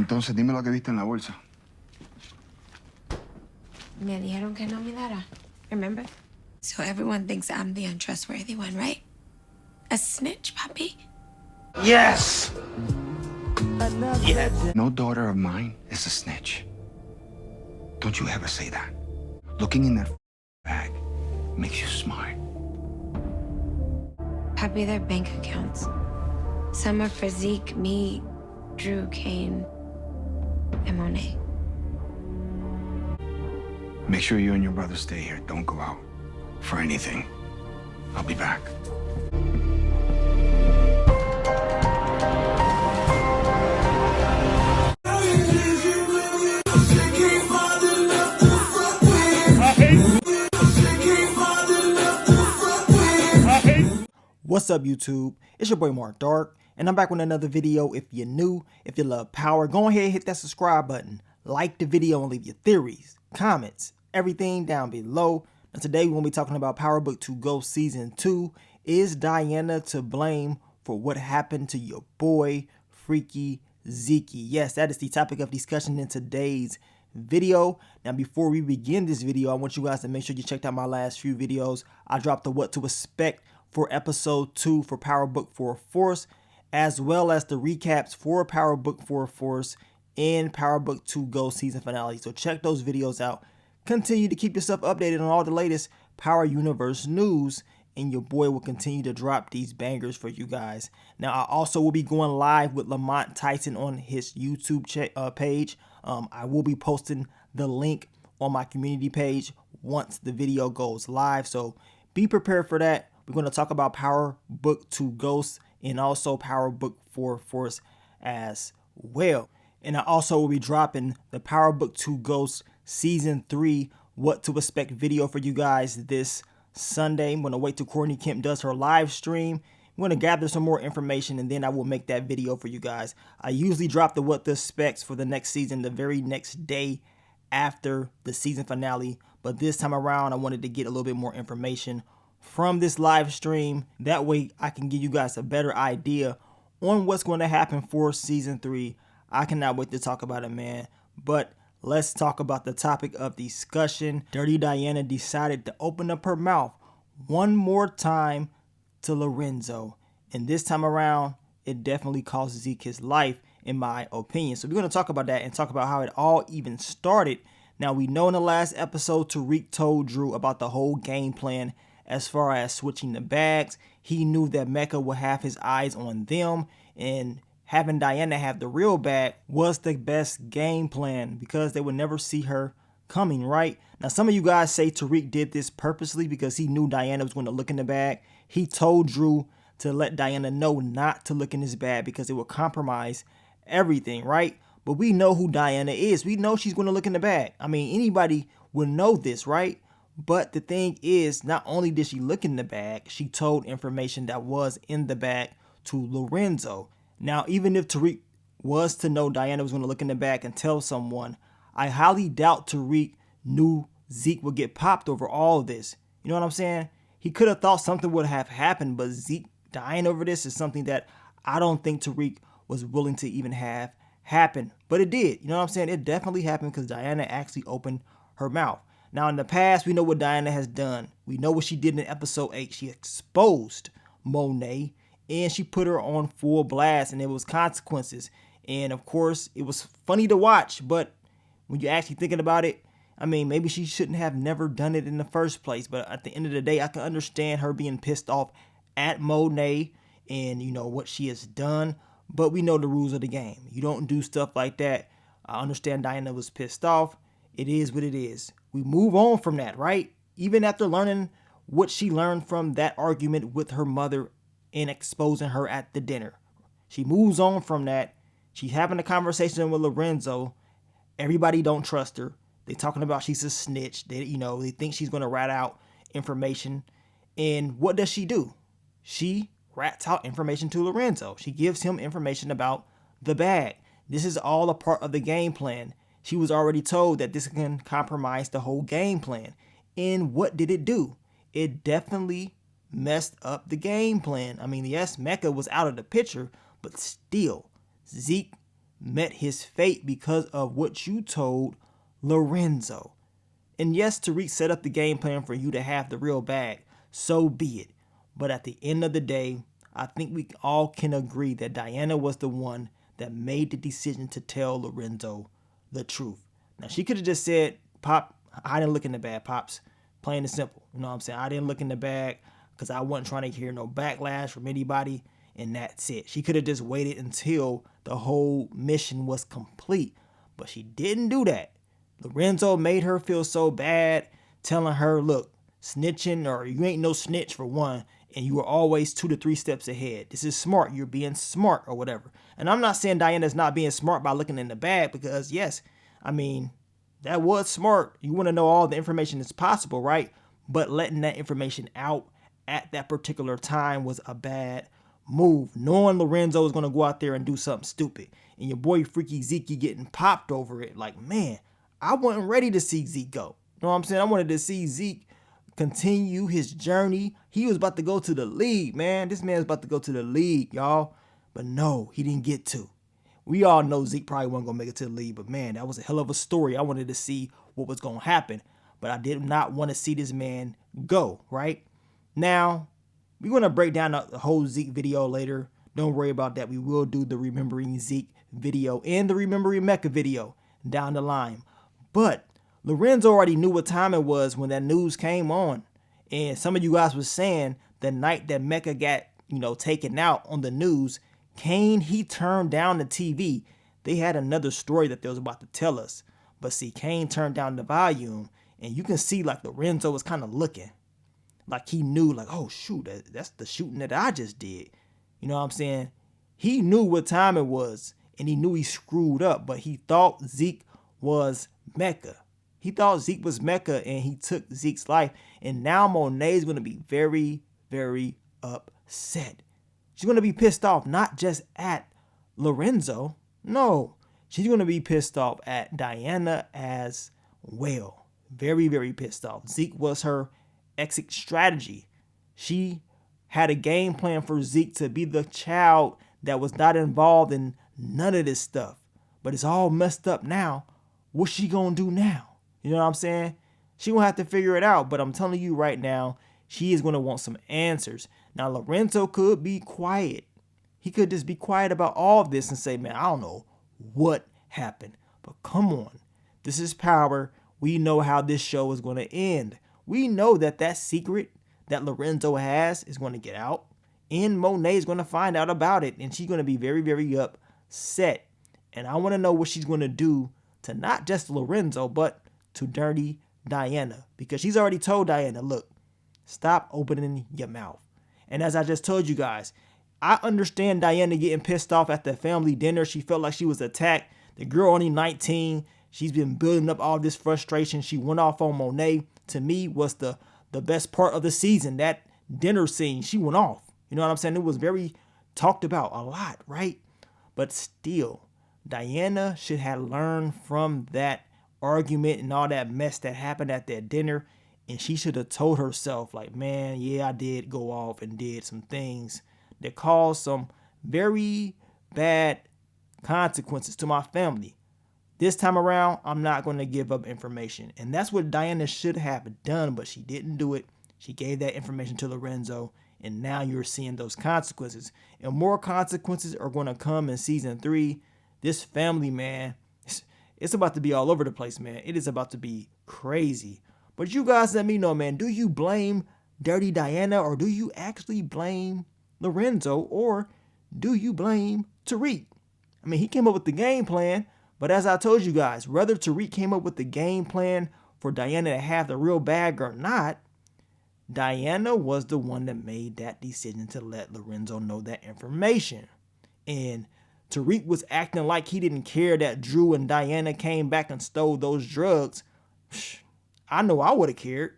Entonces, dime lo que viste en la bolsa. Me dijeron que no mirara. Remember? So everyone thinks I'm the untrustworthy one, right? A snitch, puppy? Yes! Yes. No daughter of mine is a snitch. Don't you ever say that. Looking in that bag makes you smart. Puppy, their bank accounts. Some are for Zeke, me, Drew, Kane, and Monet. Make sure you and your brother stay here. Don't go out for anything. I'll be back. What's up, YouTube? It's your boy Mark Dark, and I'm back with another video. If you're new, if you love power, go ahead and hit that subscribe button, like the video, and leave your theories, comments, everything down below. Now today we're going to be talking about Power Book 2 Ghost Season 2. Is Diana to blame for what happened to your boy, Freaky Zeke? Yes, that is the topic of discussion in today's video. Now before we begin this video, I want you guys to make sure you checked out my last few videos. I dropped the what to expect for episode 2 for Power Book 4 Force, as well as the recaps for Power Book 4 Force and Power Book 2 Ghost season finale. So check those videos out. Continue to keep yourself updated on all the latest Power Universe news, and your boy will continue to drop these bangers for you guys. Now I also will be going live with Lamont Tyson on his YouTube page. I will be posting the link on my community page once the video goes live, so be prepared for that. We're going to talk about Power Book 2 Ghost and also Power Book 4 Force as well. And I also will be dropping the Power Book 2 Ghost Season 3 What to Expect video for you guys this Sunday. I'm going to wait till Courtney Kemp does her live stream. I'm going to gather some more information and then I will make that video for you guys. I usually drop the What to Expects for the next season the very next day after the season finale. But this time around, I wanted to get a little bit more information from this live stream. That way I can give you guys a better idea on what's going to happen for season 3. I cannot wait to talk about it, man. But let's talk about the topic of discussion. Dirty Diana decided to open up her mouth one more time to Lorenzo, and this time around it definitely cost Zeke his life, in my opinion. So we're going to talk about that and talk about how it all even started. Now we know in the last episode Tariq told Drew about the whole game plan as far as switching the bags. He knew that Mecca would have his eyes on them, and having Diana have the real bag was the best game plan because they would never see her coming, right? Now some of you guys say Tariq did this purposely because he knew Diana was going to look in the bag. He told Drew to let Diana know not to look in his bag because it would compromise everything, right? But we know who Diana is. We know she's going to look in the bag. I mean, anybody would know this, right? But the thing is, not only did she look in the bag, she told information that was in the bag to Lorenzo. Now, even if Tariq was to know Diana was going to look in the bag and tell someone, I highly doubt Tariq knew Zeke would get popped over all of this. You know what I'm saying? He could have thought something would have happened, but Zeke dying over this is something that I don't think Tariq was willing to even have happen. But it did. You know what I'm saying? It definitely happened because Diana actually opened her mouth. Now, in the past, we know what Diana has done. We know what she did in episode 8. She exposed Monet, and she put her on full blast, and there was consequences. And, of course, it was funny to watch, but when you're actually thinking about it, I mean, maybe she shouldn't have never done it in the first place. But at the end of the day, I can understand her being pissed off at Monet and, you know, what she has done. But we know the rules of the game. You don't do stuff like that. I understand Diana was pissed off. It is what it is. We move on from that, right? Even after learning what she learned from that argument with her mother and exposing her at the dinner. She moves on from that. She's having a conversation with Lorenzo. Everybody don't trust her. They talking about she's a snitch. They think she's going to rat out information. And what does she do? She rats out information to Lorenzo. She gives him information about the bag. This is all a part of the game plan. She was already told that this can compromise the whole game plan. And what did it do? It definitely messed up the game plan. I mean, yes, Mecca was out of the picture, but still, Zeke met his fate because of what you told Lorenzo. And yes, Tariq set up the game plan for you to have the real bag. So be it. But at the end of the day, I think we all can agree that Diana was the one that made the decision to tell Lorenzo the truth. Now, she could have just said, Pop, I didn't look in the bag, Pops. Plain and simple. You know what I'm saying? I didn't look in the bag because I wasn't trying to hear no backlash from anybody. And that's it. She could have just waited until the whole mission was complete. But she didn't do that. Lorenzo made her feel so bad, telling her, look, snitching, or you ain't no snitch for one, and you are always 2 to 3 steps ahead. This is smart. You're being smart or whatever. And I'm not saying Diana's not being smart by looking in the bag, because yes, I mean, that was smart. You want to know all the information that's possible, right? But letting that information out at that particular time was a bad move. Knowing Lorenzo was going to go out there and do something stupid, and your boy Freaky Zeke getting popped over it. Like, man, I wasn't ready to see Zeke go. You know what I'm saying? I wanted to see Zeke continue his journey. He was about to go to the league, man. This man's about to go to the league, y'all. But no, he didn't get to. We all know Zeke probably wasn't going to make it to the league, but man, that was a hell of a story. I wanted to see what was going to happen, but I did not want to see this man go, right? Now, we're going to break down the whole Zeke video later. Don't worry about that. We will do the Remembering Zeke video and the Remembering Mecca video down the line. But Lorenzo already knew what time it was when that news came on. And some of you guys was saying the night that Mecca got, taken out on the news, Kane, he turned down the TV. They had another story that they was about to tell us. But see, Kane turned down the volume, and you can see like Lorenzo was kind of looking. Like he knew, like, oh shoot, that's the shooting that I just did. You know what I'm saying? He knew what time it was, and he knew he screwed up, but he thought Zeke was Mecca. He thought Zeke was Mecca, and he took Zeke's life. And now Monets is going to be very, very upset. She's going to be pissed off, not just at Lorenzo. No, she's going to be pissed off at Diana as well. Very, very pissed off. Zeke was her exit strategy. She had a game plan for Zeke to be the child that was not involved in none of this stuff. But it's all messed up now. What's she going to do now? You know what I'm saying? She will have to figure it out. But I'm telling you right now, she is going to want some answers. Now, Lorenzo could be quiet. He could just be quiet about all of this and say, man, I don't know what happened. But come on. This is power. We know how this show is going to end. We know that that secret that Lorenzo has is going to get out. And Monet is going to find out about it. And she's going to be very, very upset. And I want to know what she's going to do to not just Lorenzo, but to Dirty Diana. Because she's already told Diana, look, stop opening your mouth. And as I just told you guys, I understand Diana getting pissed off at the family dinner. She felt like she was attacked. The girl only 19. She's been building up all this frustration. She went off on Monet. To me, was the best part of the season. That dinner scene, she went off. You know what I'm saying? It was very talked about a lot, right? But still, Diana should have learned from that argument and all that mess that happened at that dinner. And she should have told herself, like, man, yeah, I did go off and did some things that caused some very bad consequences to my family. This time around, I'm not going to give up information. And that's what Diana should have done, but she didn't do it. She gave that information to Lorenzo, and now you're seeing those consequences. And more consequences are going to come in season 3. This family, man, it's about to be all over the place, man. It is about to be crazy. But you guys let me know, man, do you blame Dirty Diana, or do you actually blame Lorenzo, or do you blame Tariq? I mean, he came up with the game plan, but as I told you guys, whether Tariq came up with the game plan for Diana to have the real bag or not, Diana was the one that made that decision to let Lorenzo know that information. And Tariq was acting like he didn't care that Drew and Diana came back and stole those drugs. I know I would have cared.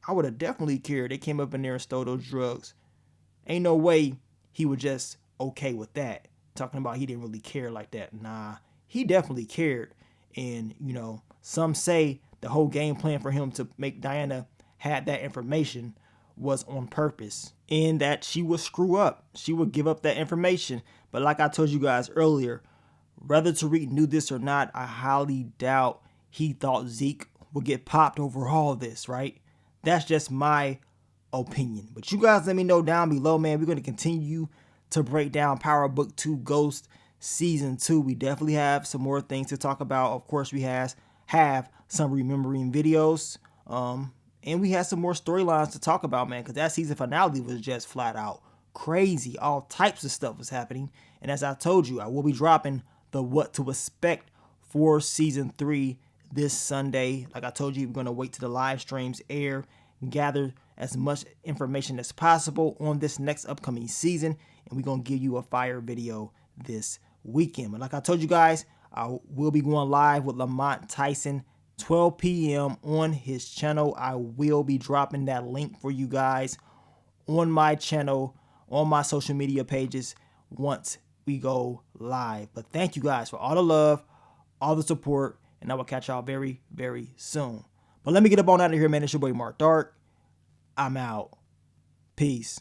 I would have definitely cared. They came up in there and stole those drugs. Ain't no way he was just okay with that. Talking about he didn't really care like that. Nah, he definitely cared. And, some say the whole game plan for him to make Diana had that information was on purpose. And that she would screw up. She would give up that information. But like I told you guys earlier, Whether Tariq knew this or not, I highly doubt he thought Zeke would get popped over all this, right? That's just my opinion. But you guys let me know down below, man. We're going to continue to break down Power Book 2 Ghost Season 2. We definitely have some more things to talk about. Of course, we have some remembering videos. And we had some more storylines to talk about, man, because that season finale was just flat out crazy. All types of stuff was happening. And as I told you, I will be dropping the what to expect for Season 3 this Sunday. Like I told you, we're going to wait till the live streams air, gather as much information as possible on this next upcoming season, and we're going to give you a fire video this weekend. But like I told you guys, I will be going live with Lamont Tyson 12 p.m. on his channel. I will be dropping that link for you guys on my channel, on my social media pages once we go live. But thank you guys for all the love, all the support, and I will catch y'all very, very soon. But let me get up on out of here, man. It's your boy Mark Dark. I'm out. Peace.